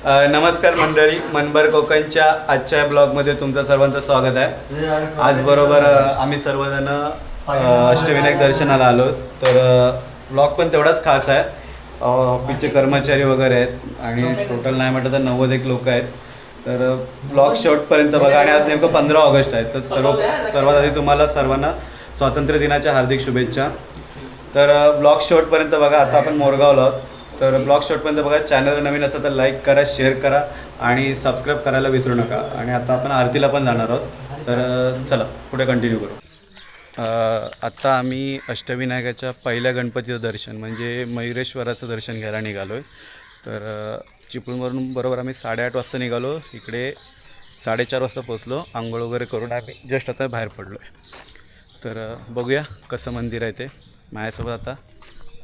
नमस्कार मंडळी, मनभर कोकणच्या आजच्या ब्लॉगमध्ये तुमचं सर्वांचं स्वागत आहे. आज बरोबर आम्ही सर्वजण अष्टविनायक दर्शनाला आलो. तर ब्लॉग पण तेवढाच खास आहे. ऑफिसचे कर्मचारी वगैरे आहेत आणि टोटल नाही म्हटलं तर 91 लोक आहेत. तर ब्लॉग शेवटपर्यंत बघा. आणि आज नेमकं 15 ऑगस्ट आहे. तर सर्वात आधी तुम्हाला सर्वांना स्वातंत्र्य दिनाच्या हार्दिक शुभेच्छा. तर ब्लॉग शेवटपर्यंत बघा. आता आपण मोरगावला आहोत. तर ब्लॉग शेवटपर्यंत बघा. चॅनल नवीन असेल तर लाईक करा, शेअर करा आणि सबस्क्राईब करायला विसरू नका. आणि आता आपण आरतीला पण जाणार आहोत. तर चला पुढे कंटिन्यू करू. आत्ता आम्ही अष्टविनायकाच्या पहिल्या गणपतीचं दर्शन म्हणजे मयुरेश्वराचं दर्शन घ्यायला निघालो आहे. तर चिपळूणवरून बरोबर आम्ही 8:30 वाजता निघालो. इकडे 4:30 वाजता पोचलो. आंघोळ वगैरे करून आम्ही जस्ट आता बाहेर पडलो आहे. तर बघूया कसं मंदिर आहे ते. माझ्यासोबत आता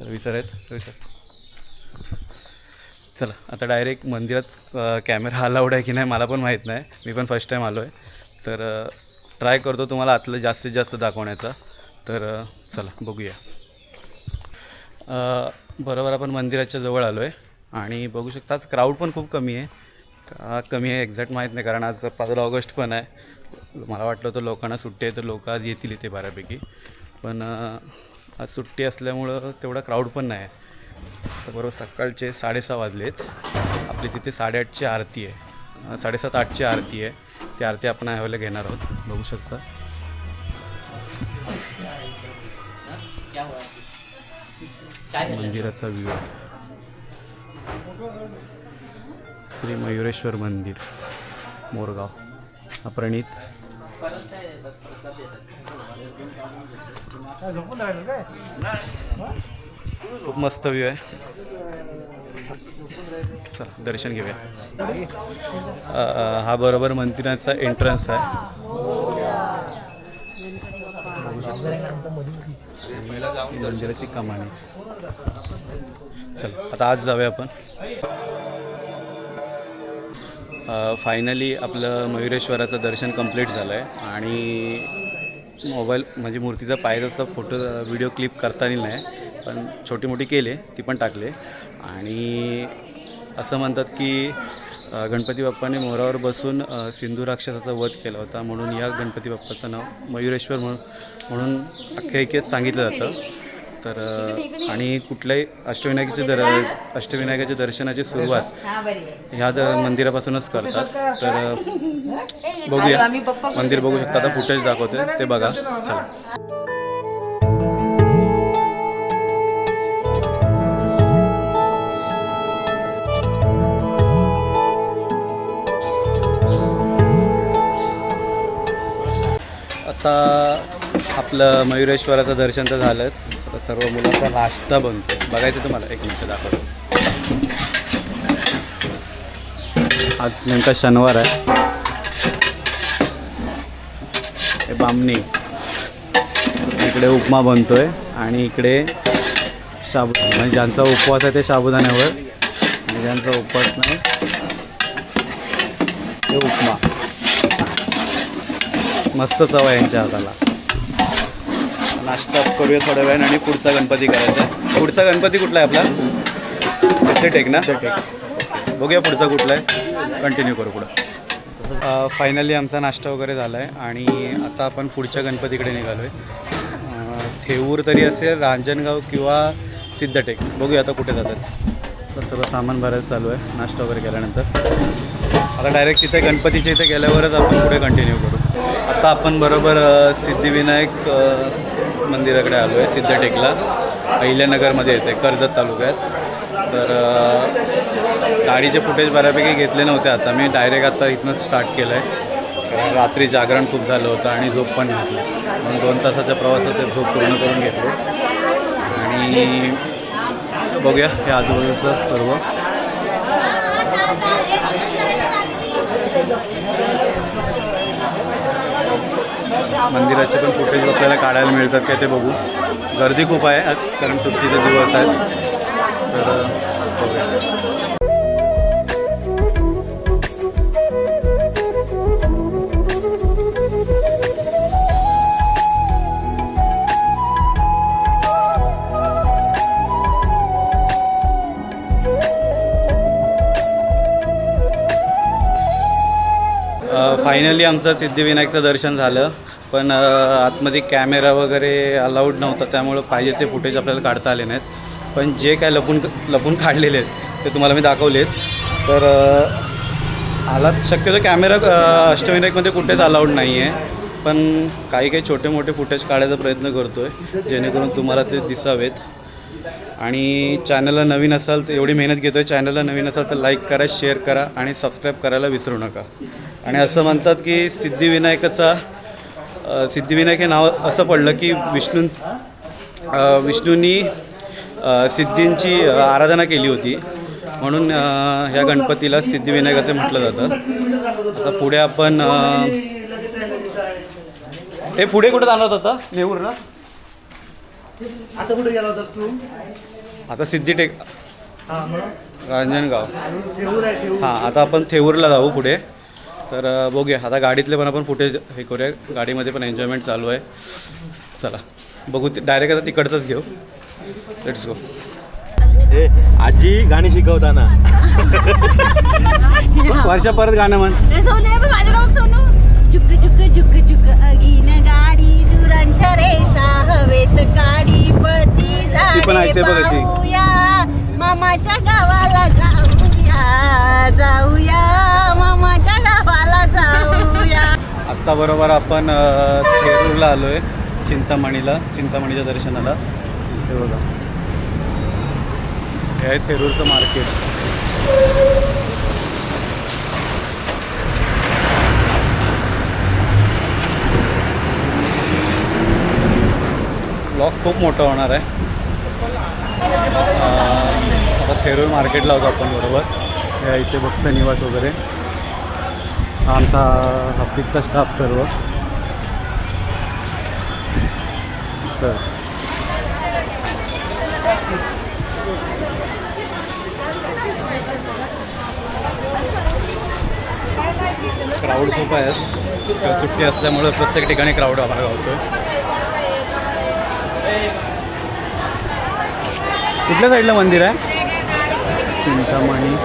रविसर आहेत. रविसर चला आता डायरेक्ट मंदिरात. कॅमेरा अलाउड आहे की नाही मला पण माहीत नाही. मी पण फर्स्ट टाईम आलो आहे. तर ट्राय करतो तुम्हाला आतलं जास्तीत जास्त दाखवण्याचा. तर चला बघूया. बरोबर आपण मंदिराच्या जवळ आलो आहे आणि बघू शकता आज क्राऊड पण खूप कमी आहे. का कमी आहे एक्झॅक्ट माहीत नाही, कारण आज 15 ऑगस्ट पण आहे. मला वाटलं होतं लोकांना सुट्टी आहे तर लोक आज येतील इथे बऱ्यापैकी, पण आज सुट्टी असल्यामुळं तेवढा क्राऊड पण नाही आहे. तर बरोबर सकाळचे 6:30 वाजले आहेत. आपली तिथे 8:30ची आरती आहे. 7:30 8ची आरती आहे. ती आरती आपण ह्यावेळेला घेणार आहोत. बघू शकता मंदिराचा व्ह्यू आहे. श्री मयुरेश्वर मंदिर मोरगाव. प्रणित खूप मस्त व्ह्यू आहे. चला दर्शन घेऊया. हा बरोबर मंदिराचा एंट्रन्स आहे. मंदिराची कमानी. चला आता आज जाऊया आपण. फायनली आपलं मयुरेश्वराचं दर्शन कंप्लीट झालं आहे. आणि मोबाईल म्हणजे मूर्तीचा पाहिजे फोटो व्हिडिओ क्लिप करता नाही, पण छोटी मोठी केले ती पण टाकले. आणि असं म्हणतात की गणपती बाप्पाने मोरावर बसून सिंधू राक्षसाचा वध केला होता, म्हणून या गणपती बाप्पाचं नाव मयुरेश्वर म्हणून आख्यायिकेत सांगितलं जातं. तर आणि कुठल्याही अष्टविनायकाच्या दर्शनाची सुरुवात ह्या मंदिरापासूनच करतात. तर बघूया. मंदिर बघू शकता. आता फुटेज दाखवते ते बघा. चला आता आपलं मयुरेश्वराचं दर्शन तर झालंच. आता सर्व मुलांचा नाश्ता बनतो. बघायचं तुम्हाला. एक मिनटं दाखवतो. आज नेमका शनिवार आहे. हे बामणी. इकडे उपमा बनतोय आणि इकडे साबुदाणा. म्हणजे ज्यांचा उपवास आहे ते साबुदाण्यावर आणि ज्यांचा उपवास नाही ते उपमा. मस्त चव आहे यांच्या हाताला. नाश्ता करूया थोड्या वेळाने आणि पुढचा गणपती करायचा आहे. पुढचा गणपती कुठला आहे आपला? सिद्धटेक ना. बघूया पुढचा कुठला आहे. कंटिन्यू करू पुढं. फायनली आमचा नाश्ता वगैरे झाला आहे आणि आता आपण पुढच्या गणपतीकडे निघालो आहे. थेऊर तरी असेल, रांजणगाव किंवा सिद्धटेक. बघूया आता कुठे जातात. तर सगळं सामान भरायचं चालू आहे नाश्ता वगैरे केल्यानंतर. आता डायरेक्ट तिथे गणपतीच्या इथे गेल्यावरच आपण पुढे कंटिन्यू करू. आता आपण बरोबर सिद्धिविनायक मंदिराकडे आलो आहे. सिद्धटेकला अहिल्यानगरमध्ये येते, कर्जत तालुक्यात. तर गाडीचे फुटेज बऱ्यापैकी घेतले नव्हते. आता मी डायरेक्ट आता इथनं स्टार्ट केलं आहे. रात्री जागरण खूप झालं होतं आणि झोप पण घेतली, म्हणून 2 तासाच्या प्रवासात झोप पूर्ण करून घेतली. आणि बघूया हे आजूबाजूचं सर्व. मंदिराचे पण फुटेज आपल्याला काढायला मिळतात काय ते बघू. गर्दी खूप आहे आज, कारण सुट्टीचे दिवस आहेत. तर बघूया. फायनली आमचं सिद्धिविनायकचं दर्शन झालं, पण आतमध्ये कॅमेरा वगैरे अलाउड नव्हता, त्यामुळं पाहिजे ते फुटेज आपल्याला काढता आले नाहीत. पण जे काय लपून काढलेले आहेत ते तुम्हाला मी दाखवलेत. तर आलात शक्यतो कॅमेरा अष्टविनायकमध्ये कुठेच अलाउड नाही आहे, पण काही छोटे मोठे फुटेज काढायचा प्रयत्न करतो आहे जेणेकरून तुम्हाला ते दिसावेत. आणि चॅनलला नवीन असाल तर एवढी मेहनत घेतो आहे, चॅनलला नवीन असाल तर लाईक करा, शेअर करा आणि सबस्क्राईब करायला विसरू नका. आणि असं म्हणतात की सिद्धिविनायक हे नाव असं पडलं की विष्णूंनी सिद्धींची आराधना केली होती, म्हणून ह्या गणपतीला सिद्धिविनायक असे म्हटलं जातं. आता पुढे आपण हे पुढे कुठे जाणार होता नेऊर ना? आता कुठे गेला होतास तू? आता सिद्धिटेक रांजणगाव. थेऊर हां, आता आपण थेऊरला जाऊ पुढे. तर बघूया, आता गाडीतले पण आपण फुटेज हे करूया, गाडीमध्ये पण एन्जॉयमेंट चालू आहे. चला बघू, डायरेक्ट आता तिकडचंच घेऊ. Let's go. आजी गाणी शिकवताना वर्षा परत गाणं म्हण. झुक झुक झुक झुक अगीन गाडी दुरांच्या रेषा हवेत काडी पती ती पण ऐकते बघ अशी. जाऊया मामाच्या गावाला जाऊया मामाच्या गावाला जाऊया. आत्ता बरोबर आपण थेरूरला आलो आहे, चिंतामणीच्या दर्शनाला. हे बघा, हे आहे थेरूरचं मार्केट. ब्लॉग खूप मोठा होणार आहे. आता थेरूर मार्केटला होतो आपण बरोबर. हे इथे भक्त निवास वगैरे, हा आमचा हाफिजचा स्टाफ सर्व. तर क्राऊड खूप आहे, सुट्टी असल्यामुळे प्रत्येक ठिकाणी क्राऊड आम्हाला होतोय. कुठल्या साईडला मंदिर आहे? चिंतामणी.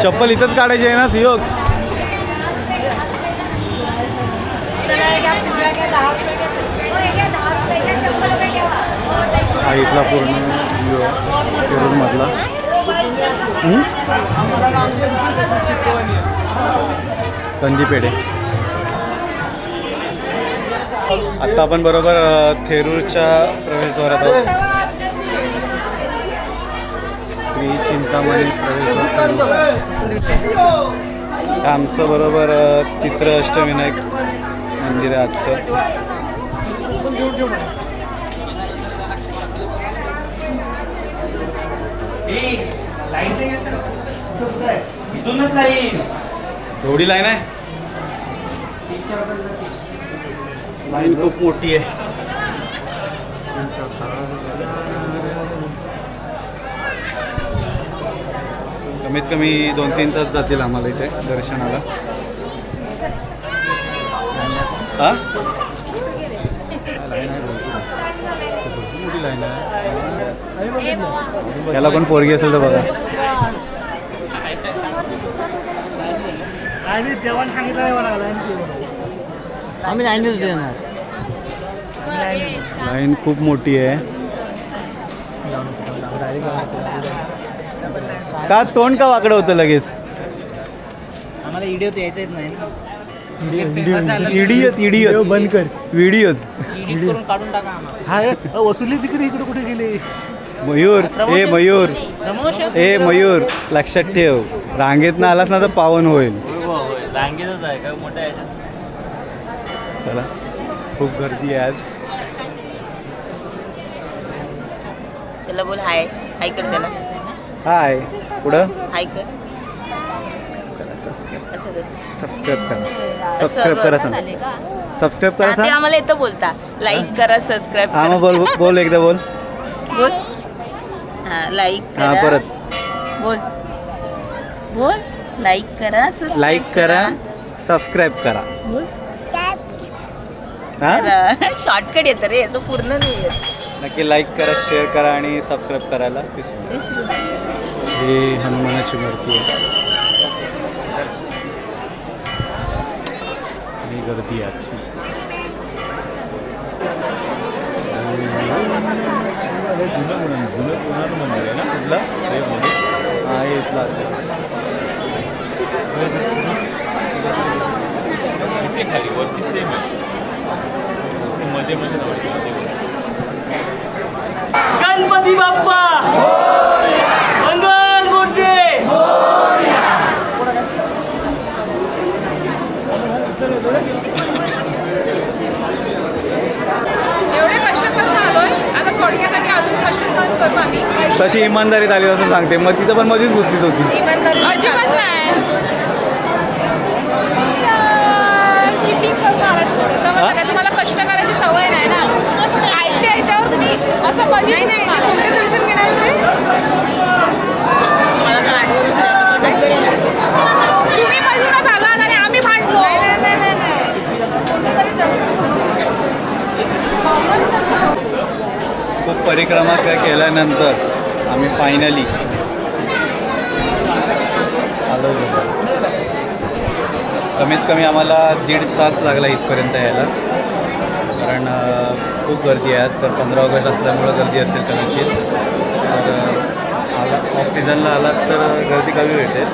चप्पल इथंच काढायची आहे ना सुयोग? हा इथला पूर्ण थेरूरमधला. कंदीपेढे. आत्ता आपण बरोबर थेरूरच्या प्रवेशद्वारात आहोत. श्री चिंतामणी प्रवेशद्वार. आमचं बरोबर तिसरं अष्टविनायक मंदिर आहे आजचं. एवढी लाईन आहे? लाईन खूप मोठी आहे. कमीत कमी 2-3 तास जातील आम्हाला इथे दर्शनाला. हां, मोठी लाईन आहे. त्याला पण पोरगी असेल तर बघा. देवान सांगितलं नाही मला आम्ही लाईनच देणार. लाईन खूप मोठी आहे. का तोंड का वाकडं होतं लगेच? आम्हाला इडिओत यायचंच नाही ना. इडियत बंद कर. व्हिडिओ करून काढून टाका आम्हाला. हा वसुली तिकडे इकडे कुठे गेले? मयूर, ए मयूर, प्रमोशन ए मयूर, लक्षात ठेव, रांगेत ना आलास ना तर पावन होईल. रांगेतच आहे काय मोठ्या ह्याच्यात. चला, खूप गर्दी आहे आज. त्याला बोल हाय हाय कर त्याला. हाय. पुढं हाय कर असं कर. सबस्क्राईब करा. सबस्क्राईब करा सांग. सबस्क्राईब करा ते सांग. आम्हाला येतं बोलता. लाईक करा, सबस्क्राईब हा करा. मग बोल एकदा बोल. बोल. हा लाईक हा करा. परत बोल बोल. लाईक करा, सबस्क्राईब लाईक करा, सबस्क्राईब करा. बोल. हा? तर शॉर्टकट येतं रे असं पूर्ण नाही येत. नक्की लाईक करा, शेअर करा आणि सबस्क्राईब करायला विसरू नका. ही हनुमानाची मूर्ती आहे. ही गर्दी आहे आजची. हा, हे इथलं आहे. खाली वरती सेम आहे मध्ये मध्ये गणपती बाप्पा मंगल मूर्ती. एवढे कष्ट करत आलोय आता थोडक्यासाठी अजून कष्ट सहन करू आम्ही. तशी इमानदारीत आली असं सांगते. मग तिथं पण मध्येच घुसलीच होती. अजिबात नाही चिटिंग करून आलाय थोडंसं म्हणजे काय तुम्हाला कष्ट करायची सवय नाही ना. आईच्या ह्याच्यावर तुम्ही असं मध्ये कोणते दर्शन घेणार होते तुम्ही मधूनच आलात आणि आम्ही भांडलो. खूप परिक्रमा केल्यानंतर आम्ही फायनली आलो. कमीत कमी आम्हाला 1.5 तास लागला इथपर्यंत यायला. कारण खूप गर्दी आहे आज. तर 15 ऑगस्ट असल्यामुळं गर्दी असेल कदाचित. तर ऑफ सीझनला आलात तर गर्दी कमी भेटेल.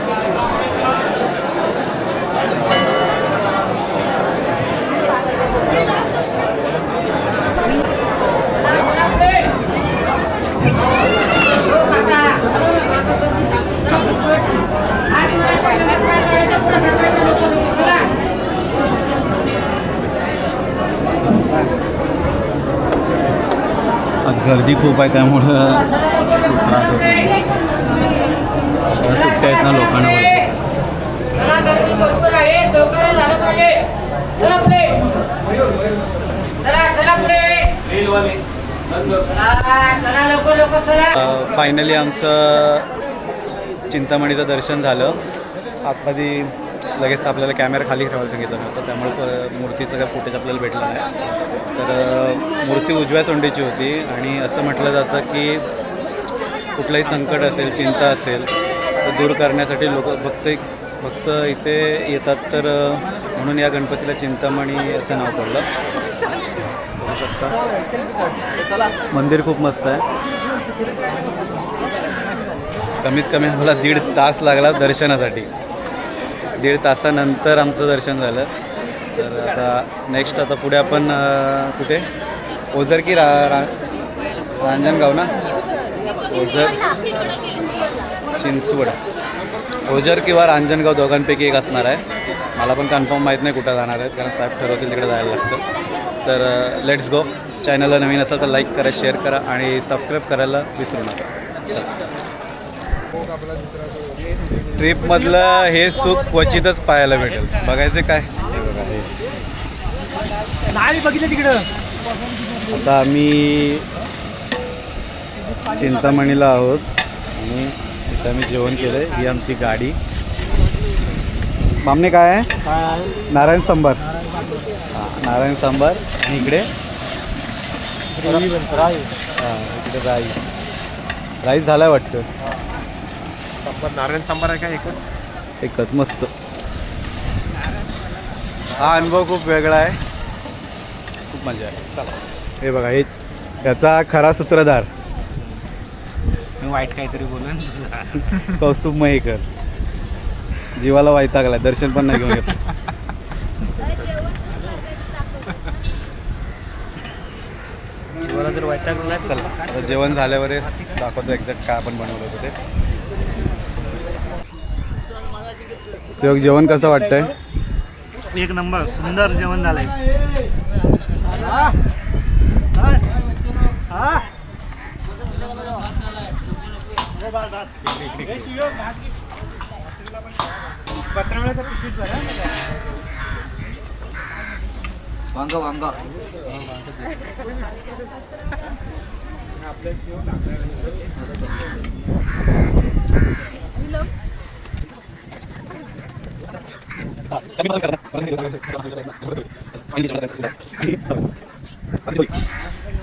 आज गर्दी खूप आहे त्यामुळं खूप त्रास होतो. सुट्ट्या आहेत ना लोकांना. फायनली आमचं चिंतामणीचं दर्शन झालं. आतमध्ये लगेच आपल्याला कॅमेरा खाली ठेवायला सांगितलं नव्हतं त्यामुळे मूर्तीचं काही फुटेज आपल्याला भेटलं नाही. तर मूर्ती उजव्या सोंडीची होती आणि असं म्हटलं जातं की कुठलंही संकट असेल, चिंता असेल तर दूर करण्यासाठी लोक फक्त इथे येतात. तर म्हणून या गणपतीला चिंतामणी असं नाव पडलं. बघू शकता मंदिर खूप मस्त आहे. कमीत कमी आम्हाला 1.5 तास लागला दर्शनासाठी. 1.5 तासानंतर आमचं दर्शन झालं. तर आता नेक्स्ट आता पुढे आपण कुठे ओझर की रांजणगाव ना. ओझर चिंचवड, ओझर किंवा रांजणगाव दोघांपैकी एक असणार आहे. मला पण कन्फर्म माहीत नाही कुठं जाणार आहेत कारण साहेब ठरवतील तिकडे जायला लागतं. तर लेट्स गो. चॅनलला नवीन असाल तर लाईक करा, शेअर करा आणि सबस्क्राईब करायला विसरू नका. चला. ट्रिपमधलं हे सुख क्वचितच पाहायला भेटेल. बघायचं काय नाही बघितलं तिकडं. आता आम्ही चिंतामणीला आहोत आणि इथं आम्ही जेवण केलं आहे. ही आमची गाडी. मामने काय आहे? नारायण सांबार. हां, नारायण सांबार. आणि इकडे इकडे राईस झाला आहे वाटतं. नारायण सांबार आहे का एकच मस्त. हा अनुभव खूप वेगळा आहे. खूप मजा आहे. चला. हे बघा हे याचा खरा सूत्रधार मी वाईट काहीतरी बोलून कौस्तुभ मयेकर. जीवाला वैतागलाय. दर्शन पण नाही घेऊन येत. जीवाला जर वैतागलं नाही. चला आता जेवण झाल्यावर दाखवतो एक्झॅक्ट काय आपण बनवलं होतं ते. योग जेवण कसं वाटतंय? एक नंबर सुंदर जेवण झालंय. वांगा वांगा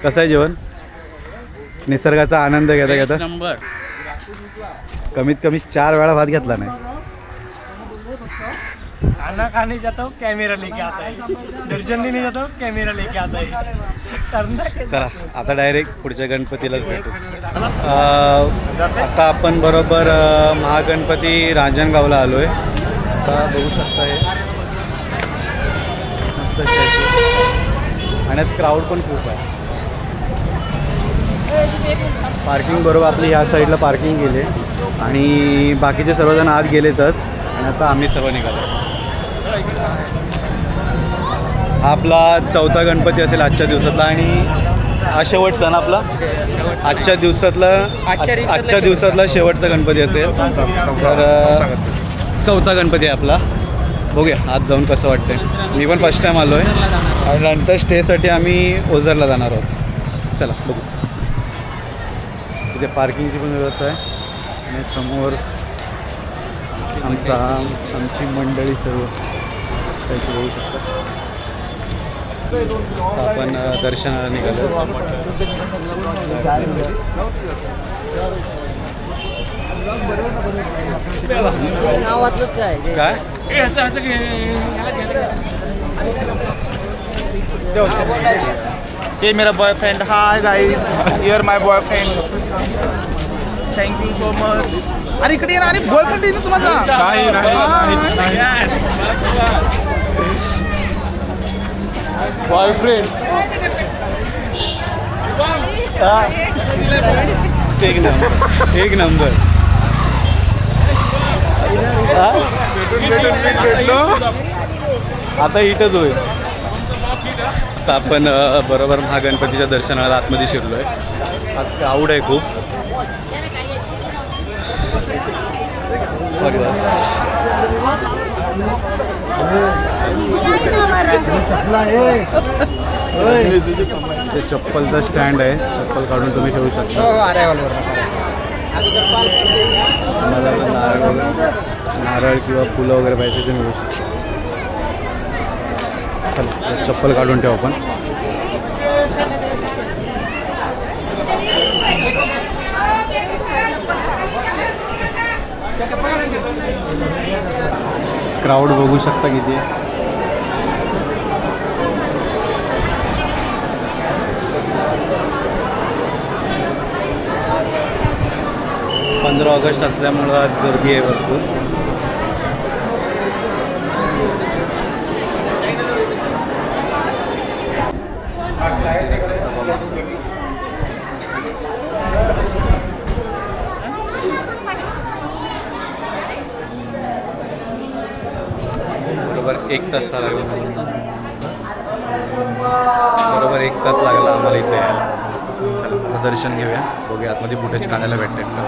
कसं आहे जेवण? निसर्गाचा आनंद घेता घेता नंबर. कमीत कमी 4 वेळा भात घेतला नाही. खाना खाने जाता हूँ कैमरा लेके आता है, दर्शन देने जाता हूँ कैमरा लेके आता है. करना क्या? चला आता डायरेक्ट पुढच्या गणपतीलाच भेटू. आता आपण बरोबर महागणपती रांजणगावला आलो आहे. आता बघू शकता हे मस्त statue. आणि क्राऊड पण खूप आहे. पार्किंग बरोबर आपली ह्या साईडला पार्किंग गेले आणि बाकीचे सर्वजण आत गेलेतच आणि आता आम्ही सर्व निघालो. हा आपला 4था गणपती असेल आजच्या दिवसातला आणि हा शेवटचा ना आपला आजच्या दिवसातला शेवटचा गणपती असेल. तर 4था गणपती आहे आपला. बघूया आत जाऊन कसं वाटतंय. मी पण फर्स्ट टाईम आलो आहे आणि नंतर स्टेसाठी आम्ही ओझरला जाणार आहोत. चला बघू. इथे पार्किंगची पण व्यवस्था आहे आणि समोर आमची मंडळी सर्व त्याची बघू शकता. आपण दर्शनाला निघालो. नावातलंच काय काय ये मेरा boyfriend. Hi guys, here my boyfriend. Thank you so much. अरे इकडे ये ना. अरे बॉयफ्रेंड आहे ना तुम्हाला? नाही. बॉयफ्रेंड एक नंबर. आता इथंच होईल. आता आपण बरोबर महागणपतीच्या दर्शनाला आतमध्ये शिरलो आहे. आज क्राऊड आहे खूप. ते चप्पलचा स्टँड आहे. चप्पल काढून तुम्ही ठेवू शकता. मला नारळ किंवा फुलं वगैरे पाहिजे ते मिळू शकतो. चला चप्पल काढून ठेवू आपण. क्राऊड बघू शकता किती आहे. ऑगस्ट असल्यामुळं आज गर्दी आहे भरपूर. बरोबर 1 तास लागला. बरोबर 1 तास लागला आम्हाला इथे यायला. चला आता दर्शन घेऊया. बघूया आतमध्ये फुटेज काढायला भेटतात का.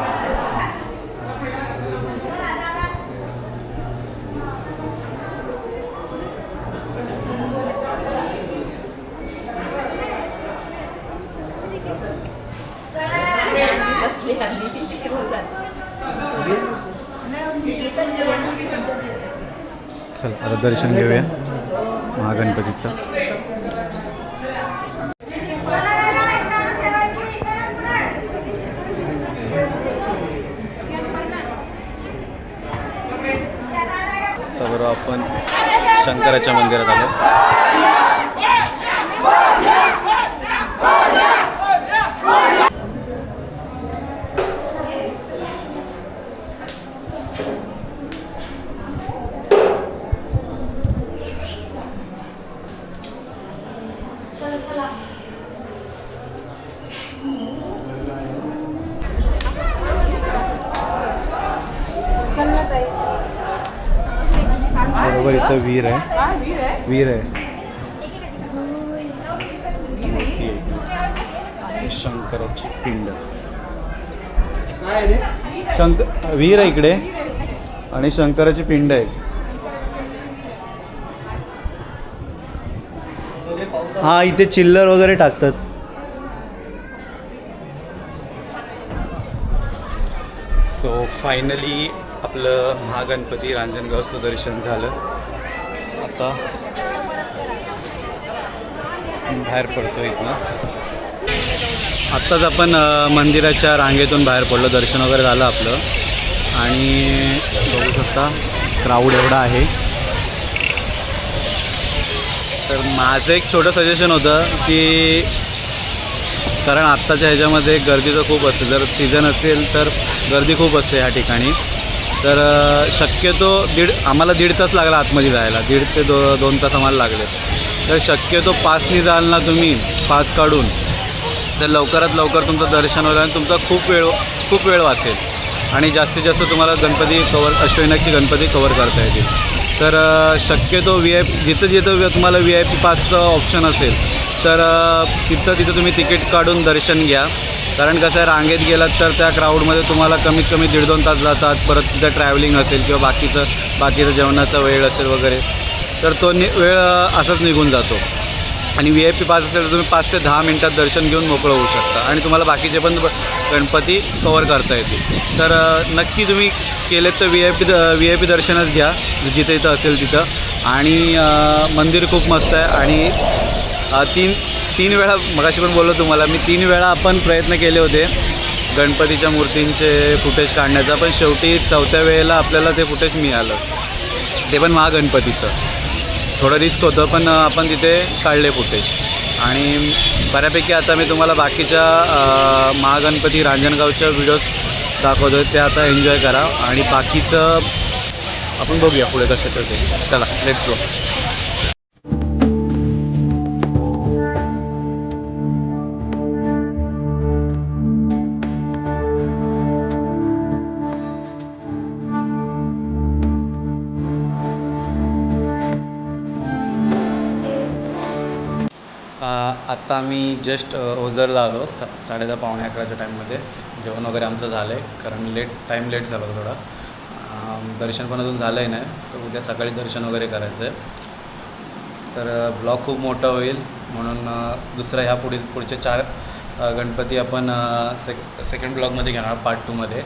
चल आता दर्शन घेऊया महागणपतीचं. बरोबर आपण शंकराच्या मंदिरात आलो. बरोबर इथं विहीर आहे. विहीर आहे. शंकराची पिंड. विहीर आहे इकडे आणि शंकराची पिंड आहे. हा इथे चिल्लर वगैरे टाकतात. सो फायनली आपलं महागणपती रांजणगावचं दर्शन झालं आता बाहेर पडतो इथनं. आत्ताच आपण मंदिराच्या रांगेतून बाहेर पडलो, दर्शन वगैरे झालं आपलं आणि बघू शकता क्राऊड एवढा आहे. तर माझं एक छोटं सजेशन होतं की कारण आत्ताच्या ह्याच्यामध्ये गर्दीचं खूप असते, जर सीझन असेल तर गर्दी खूप असते ह्या ठिकाणी. तर शक्यतो आम्हाला दीड तास लागला आतमध्ये जायला, 1.5 ते 2 तास आम्हाला लागले. तर शक्यतो पासनी जाल ना तुम्ही, पास काढून, तर लवकरात लवकर तुमचं दर्शन होईल आणि तुमचा खूप वेळ वाचेल आणि जास्तीत जास्त तुम्हाला गणपती अष्टविनायकची गणपती कवर करता येतील. तर शक्यतो जिथं तुम्हाला VIP पासचं ऑप्शन असेल तर तिथं तुम्ही तिकीट काढून दर्शन घ्या. कारण कसं आहे, रांगेत गेलात तर त्या क्राऊडमध्ये तुम्हाला कमीत कमी 1.5-2 तास जातात. परत तिथं ट्रॅव्हलिंग असेल किंवा बाकीचं जेवणाचा वेळ असेल वगैरे, तर तो वेळ असाच निघून जातो. आणि VIP पास असेल तर तुम्ही 5 ते 10 मिनटात दर्शन घेऊन मोकळं होऊ शकता आणि तुम्हाला बाकीचे पण गणपती कवर करता येतील. तर नक्की तुम्ही केलेत तर VIP दर्शनच घ्या जिथे इथं असेल तिथं. आणि मंदिर खूप मस्त आहे आणि तीन वेळा मगाशी पण बोललो तुम्हाला मी, 3 वेळा आपण प्रयत्न केले होते गणपतीच्या मूर्तींचे फुटेज काढण्याचा, पण शेवटी 4थ्या वेळेला आपल्याला ते फुटेज मिळालं, ते पण महागणपतीचं. थोडं रिस्क होतं पण आपण तिथे काढले फुटेज. आणि बऱ्यापैकी आता मी तुम्हाला बाकीच्या महागणपती रांजणगावच्या व्हिडिओज दाखवतो, ते आता एन्जॉय करा आणि बाकीचं आपण बघूया पुढे कसं ते. चला लेट्स गो. आत्ता आम्ही जस्ट ओझरला आलो 10:30-11च्या टाईममध्ये. जेवण वगैरे आमचं झालं आहे कारण टाईम लेट झाला होता थोडा. दर्शन पण अजून झालं आहे नाही, तर उद्या सकाळी दर्शन वगैरे करायचं आहे. तर ब्लॉग खूप मोठा होईल म्हणून दुसरा ह्या पुढचे 4 गणपती आपण सेकंड ब्लॉगमध्ये घेणार पार्ट 2मध्ये.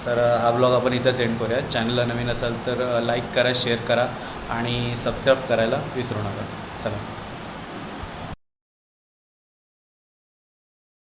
तर हा ब्लॉग आपण इथंच एंड करूया. चॅनलला नवीन असाल तर लाईक करा, शेअर करा आणि सबस्क्राईब करायला विसरू नका. चला.